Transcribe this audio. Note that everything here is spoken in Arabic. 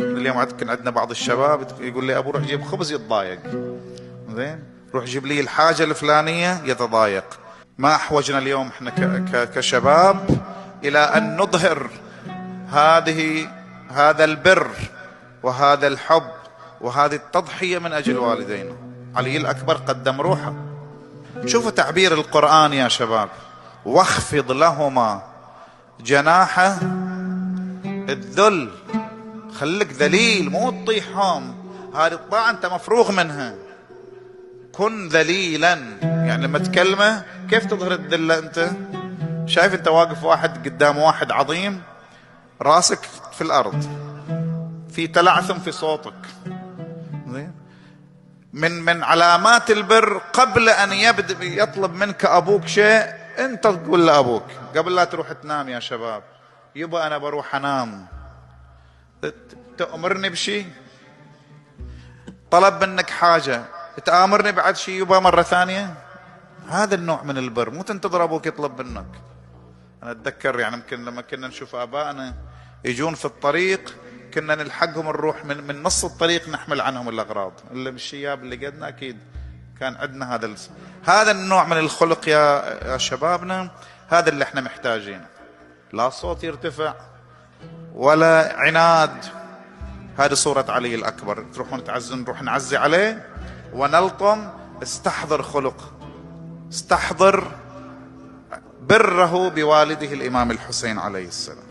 اليوم عندنا بعض الشباب يقول لي ابو روح جيب خبز يتضايق، زين روح جيب لي الحاجة الفلانية يتضايق. ما احوجنا اليوم احنا كشباب الى ان نظهر هذا البر وهذا الحب وهذه التضحية من اجل والدينا. علي الاكبر قدم روحه. شوفوا تعبير القرآن يا شباب: واخفض لهما جناح الذل. خليك ذليل، مو تطيحهم، هذه الطاعة انت مفروغ منها. كن ذليلا، يعني لما تكلمه كيف تظهر الذلة؟ انت شايف انت واقف واحد قدام واحد عظيم، راسك في الارض، في تلعثم في صوتك. من علامات البر قبل ان يطلب منك ابوك شيء، انت تقول لابوك قبل لا تروح تنام يا شباب: يبا انا بروح انام، تأمرني بشيء؟ طلب منك حاجة تآمرني بعد شيء يبا مرة ثانية؟ هذا النوع من البر، مو تنتظر ابوك يطلب منك. انا اتذكر يعني يمكن لما كنا نشوف ابائنا يجون في الطريق كنا نلحقهم نروح من نص الطريق نحمل عنهم الاغراض اللي بالشياب اللي قدنا. اكيد كان عندنا هذا النوع من الخلق يا شبابنا. هذا اللي احنا محتاجينه، لا صوت يرتفع ولا عناد. هذه صورة علي الأكبر. تروحون تعزون، نروح نعزي عليه ونلطم. استحضر خلق، استحضر بره بوالده الإمام الحسين عليه السلام.